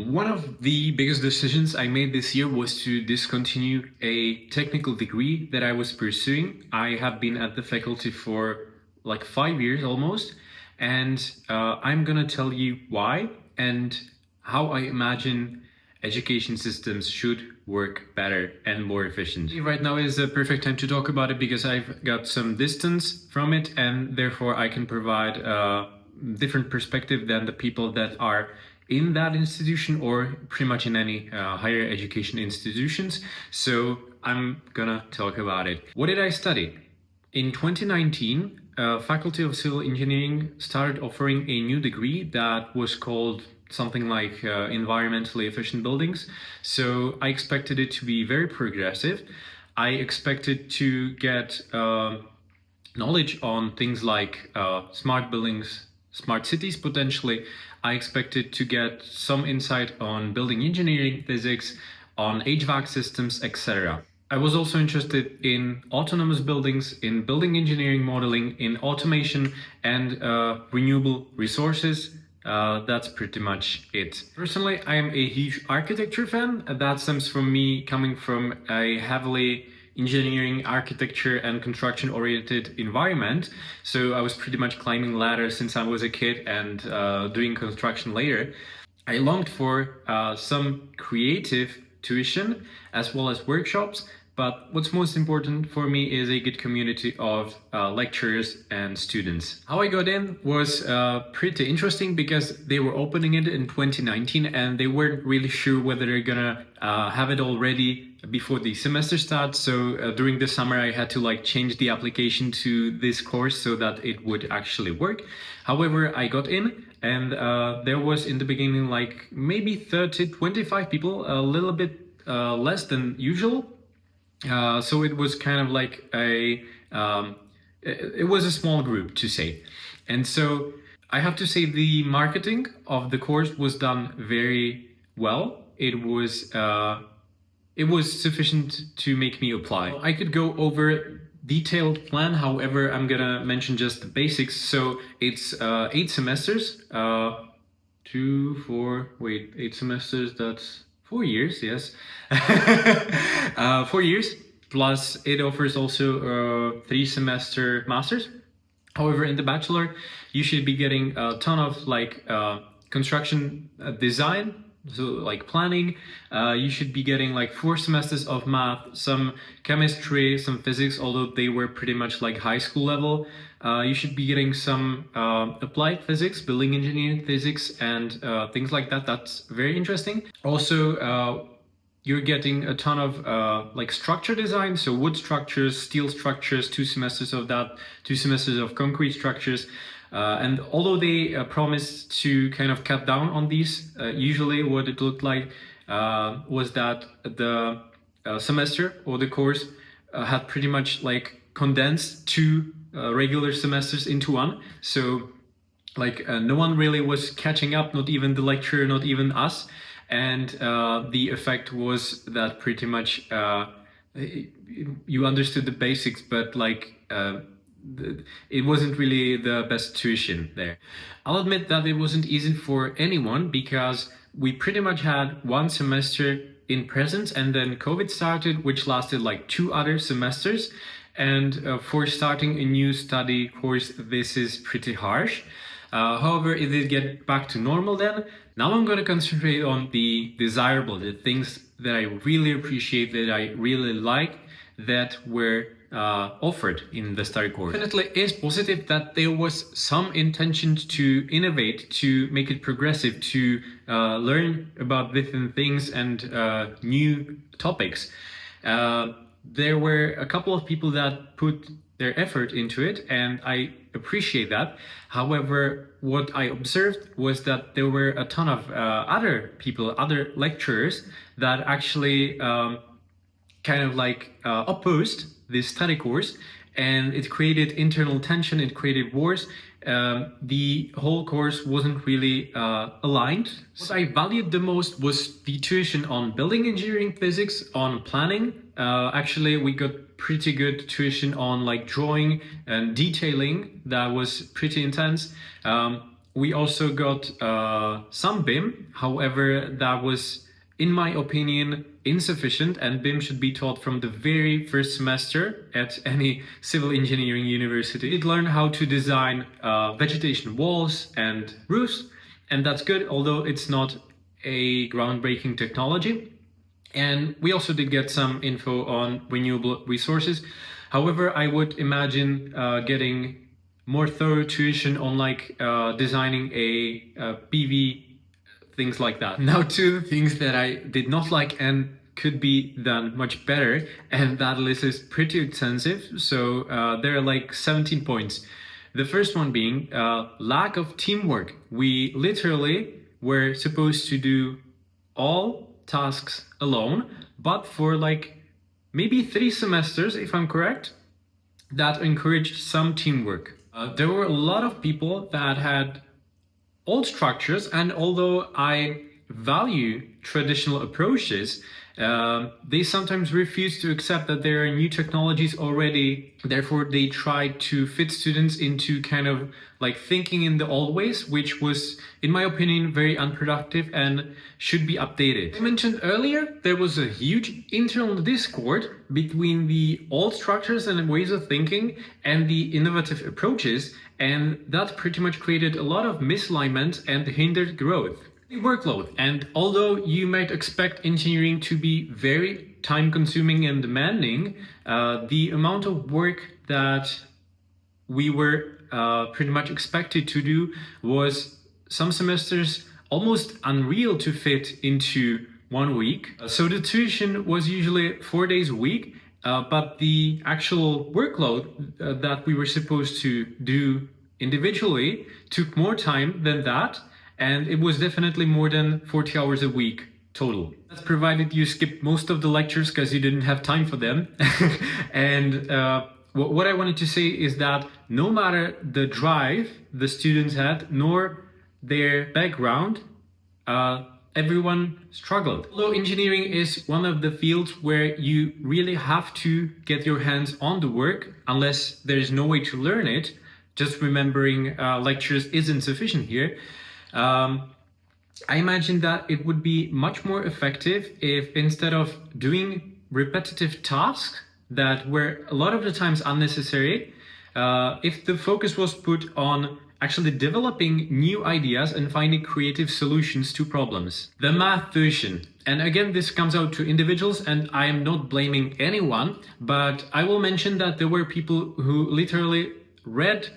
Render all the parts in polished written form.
One of the biggest decisions I made this year was to discontinue a technical degree that I was pursuing. I have been at the faculty for like 5 years almost, and I'm gonna tell you why and how I imagine education systems should work better and more efficient. Right now is the perfect time to talk about it because I've got some distance from it, and therefore I can provide a different perspective than the people that are in that institution or pretty much in any higher education institutions. So I'm gonna talk about it. What did I study? In 2019, Faculty of Civil Engineering started offering a new degree that was called something like environmentally efficient buildings. So I expected it to be very progressive. I expected to get knowledge on things like smart buildings, smart cities potentially. I expected to get some insight on building engineering, physics, on HVAC systems, etc. I was also interested in autonomous buildings, in building engineering modeling, in automation and renewable resources. That's pretty much it. Personally, I am a huge architecture fan. That stems from me coming from a heavily engineering, architecture and construction oriented environment. So I was pretty much climbing ladders since I was a kid and doing construction later. I longed for some creative tuition as well as workshops. But what's most important for me is a good community of lecturers and students. How I got in was pretty interesting because they were opening it in 2019 and they weren't really sure whether they're gonna have it all ready before the semester starts. So during the summer I had to change the application to this course so that it would actually work. However, I got in and there was in the beginning maybe 30, 25 people, a little bit less than usual. So it was kind of like it was a small group to say. And so I have to say the marketing of the course was done very well. It was sufficient to make me apply. I could go over detailed plan, however, I'm gonna mention just the basics. So it's 8 semesters, 8 semesters, that's 4 years, yes. 4 years, plus it offers also a 3-semester master's. However, in the bachelor, you should be getting a ton of construction design, so planning. You should be getting 4 semesters of math, some chemistry, some physics, although they were pretty much high school level. You should be getting some applied physics, building engineering physics, and things like that. That's very interesting. Also, you're getting a ton of structure design, so wood structures, steel structures, 2 semesters of that, 2 semesters of concrete structures. And although they promised to kind of cut down on these, usually what it looked like was that the semester or the course had pretty much condensed 2 regular semesters into one. So no one really was catching up, not even the lecturer, not even us. And the effect was that pretty much you understood the basics, but it wasn't really the best tuition there. I'll admit that it wasn't easy for anyone because we pretty much had 1 semester in presence and then COVID started, which lasted 2 other semesters. And for starting a new study course, this is pretty harsh. However, it did get back to normal then. Now I'm going to concentrate on the desirable, the things that I really appreciate, that I really like, that were offered in the study course. Definitely is positive that there was some intention to innovate, to make it progressive, to learn about different things and new topics. There were a couple of people that put their effort into it, and I appreciate that. However, what I observed was that there were a ton of other people, other lecturers that actually opposed this study course, and it created internal tension, it created wars. The whole course wasn't really aligned. What I valued the most was the tuition on building engineering physics, on planning. Actually, we got pretty good tuition on drawing and detailing. That was pretty intense. We also got some BIM. However, that was, in my opinion, insufficient, and BIM should be taught from the very first semester at any civil engineering university. We did learn how to design vegetation walls and roofs, and that's good, although it's not a groundbreaking technology. And we also did get some info on renewable resources. However, I would imagine getting more thorough tuition on like designing a PV, things like that. Now to the things that I did not like and could be done much better, and that list is pretty extensive. So there are like 17 points. The first one being lack of teamwork. We literally were supposed to do all tasks alone, but for like maybe 3 semesters, if I'm correct, that encouraged some teamwork. There were a lot of people that had old structures, and although I value traditional approaches, they sometimes refuse to accept that there are new technologies already. Therefore, they try to fit students into kind of like thinking in the old ways, which was, in my opinion, very unproductive and should be updated. I mentioned earlier, there was a huge internal discord between the old structures and ways of thinking and the innovative approaches, and that pretty much created a lot of misalignment and hindered growth. The workload. And although you might expect engineering to be very time consuming and demanding, the amount of work that we were pretty much expected to do was some semesters almost unreal to fit into 1 week. So the tuition was usually 4 days a week, but the actual workload that we were supposed to do individually took more time than that. And it was definitely more than 40 hours a week total. That's provided you skipped most of the lectures because you didn't have time for them. And what I wanted to say is that no matter the drive the students had, nor their background, everyone struggled. Although engineering is one of the fields where you really have to get your hands on the work, unless there's no way to learn it, just remembering lectures isn't sufficient here. I imagine that it would be much more effective if, instead of doing repetitive tasks that were a lot of the times unnecessary, if the focus was put on actually developing new ideas and finding creative solutions to problems. The math tuition. And again, this comes out to individuals, and I am not blaming anyone, but I will mention that there were people who literally read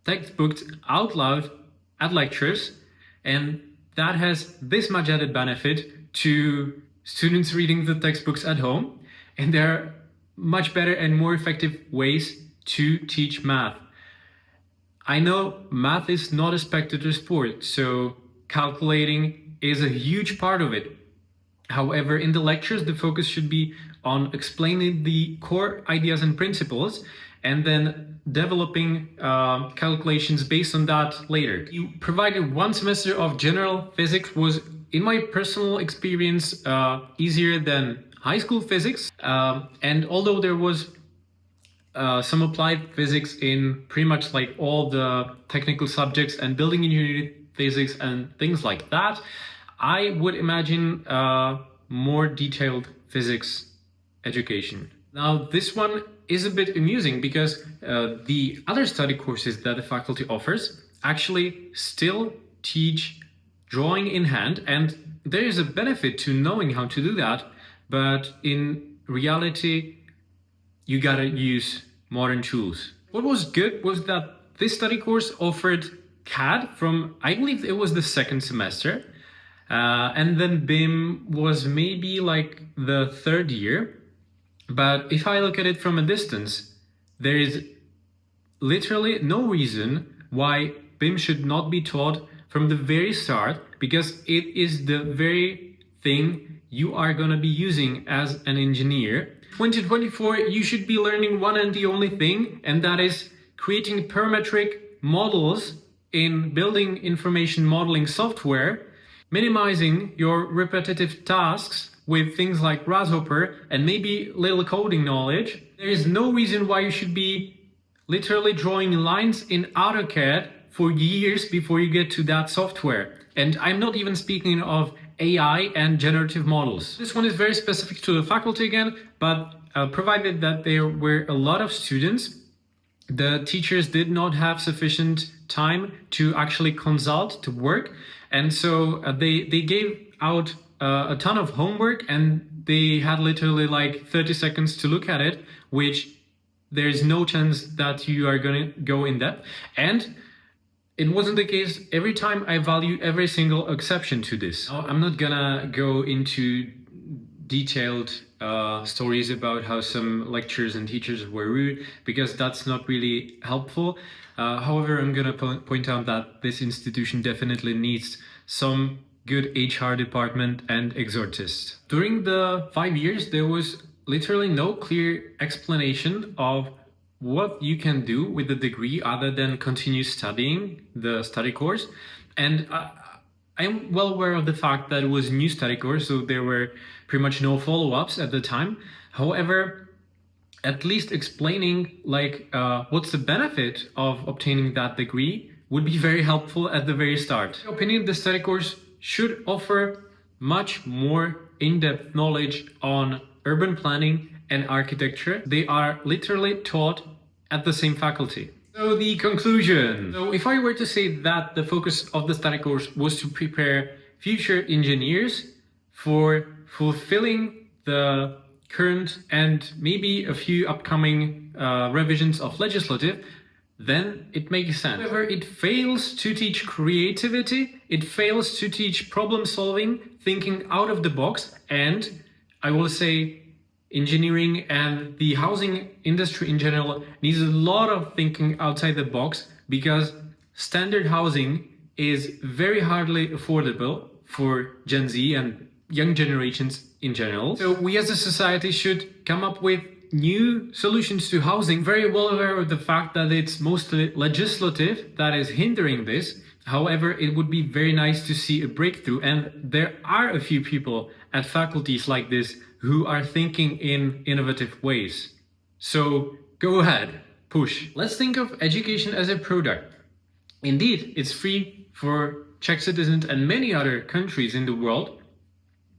textbooks out loud at lectures, and that has this much added benefit to students reading the textbooks at home. And there are much better and more effective ways to teach math. I know math is not a spectator sport, so calculating is a huge part of it. However, in the lectures, the focus should be on explaining the core ideas and principles, and then developing calculations based on that later. You provided 1 semester of general physics was, in my personal experience, easier than high school physics. And although there was some applied physics in pretty much like all the technical subjects and building engineering physics and things like that, I would imagine more detailed physics education. Now, this one is a bit amusing because the other study courses that the faculty offers actually still teach drawing in hand, and there is a benefit to knowing how to do that, but in reality, you gotta use modern tools. What was good was that this study course offered CAD from, I believe it was the 2nd semester, and then BIM was maybe like the 3rd year. But if I look at it from a distance, there is literally no reason why BIM should not be taught from the very start, because it is the very thing you are going to be using as an engineer. 2024, you should be learning one and the only thing, and that is creating parametric models in building information modeling software, minimizing your repetitive tasks with things like Grasshopper and maybe little coding knowledge. There is no reason why you should be literally drawing lines in AutoCAD for years before you get to that software. And I'm not even speaking of AI and generative models. This one is very specific to the faculty again, but provided that there were a lot of students, the teachers did not have sufficient time to actually consult, to work. And so they gave out a ton of homework, and they had literally like 30 seconds to look at it, which there's no chance that you are going to go in depth. And it wasn't the case every time. I value every single exception to this. Now, I'm not gonna go into detailed stories about how some lecturers and teachers were rude, because that's not really helpful. However, I'm gonna point out that this institution definitely needs some good HR department and exhortists. During the 5 years, there was literally no clear explanation of what you can do with the degree other than continue studying the study course. And I'm well aware of the fact that it was a new study course, so there were pretty much no follow-ups at the time. However, at least explaining like what's the benefit of obtaining that degree would be very helpful at the very start. In my opinion, the study course should offer much more in-depth knowledge on urban planning and architecture. They are literally taught at the same faculty. So the conclusion. So if I were to say that the focus of the study course was to prepare future engineers for fulfilling the current and maybe a few upcoming revisions of legislative, then it makes sense. However, it fails to teach creativity, it fails to teach problem solving, thinking out of the box, and I will say engineering and the housing industry in general needs a lot of thinking outside the box, because standard housing is very hardly affordable for Gen Z and young generations in general. So we as a society should come up with new solutions to housing, very well aware of the fact that it's mostly legislative that is hindering this. However, it would be very nice to see a breakthrough, and there are a few people at faculties like this who are thinking in innovative ways. So go ahead, push. Let's think of education as a product. Indeed, it's free for Czech citizens and many other countries in the world.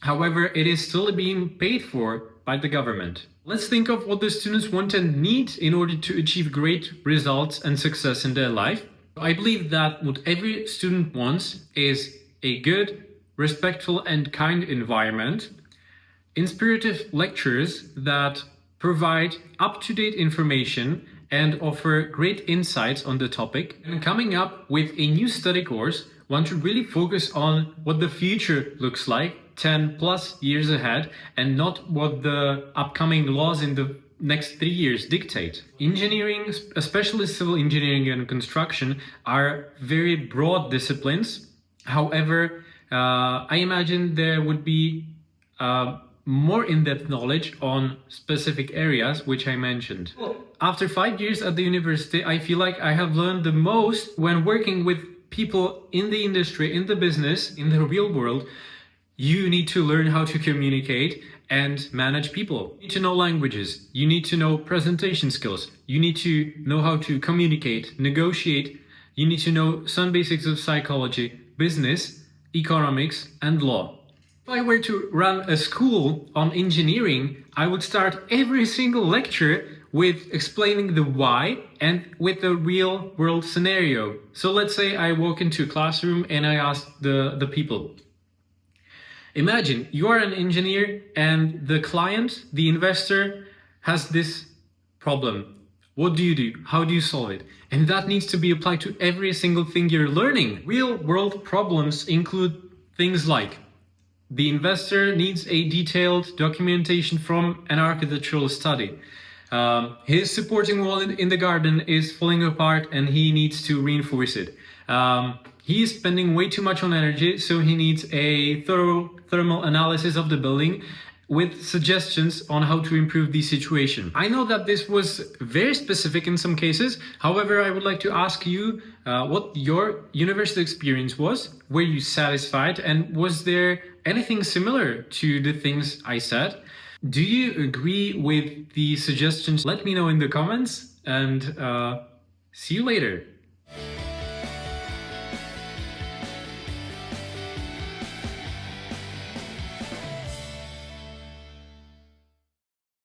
However, it is still being paid for by the government. Let's think of what the students want and need in order to achieve great results and success in their life. I believe that what every student wants is a good, respectful and kind environment, inspirative lectures that provide up-to-date information and offer great insights on the topic. And coming up with a new study course, one should really focus on what the future looks like 10 plus years ahead, and not what the upcoming laws in the next 3 years dictate. Engineering, especially civil engineering and construction, are very broad disciplines. However, I imagine there would be more in-depth knowledge on specific areas which I mentioned. After 5 years at the university, I feel like I have learned the most when working with people in the industry, in the business, in the real world. You need to learn how to communicate and manage people. You need to know languages. You need to know presentation skills. You need to know how to communicate, negotiate. You need to know some basics of psychology, business, economics, and law. If I were to run a school on engineering, I would start every single lecture with explaining the why and with the real world scenario. So let's say I walk into a classroom and I ask the people, imagine you are an engineer and the client, the investor, has this problem. What do you do? How do you solve it? And that needs to be applied to every single thing you're learning. Real world problems include things like the investor needs a detailed documentation from an architectural study. His supporting wall in the garden is falling apart and he needs to reinforce it. He is spending way too much on energy, so he needs a thorough thermal analysis of the building with suggestions on how to improve the situation. I know that this was very specific in some cases. However, I would like to ask you what your university experience was. Were you satisfied? And was there anything similar to the things I said? Do you agree with the suggestions? Let me know in the comments, and see you later.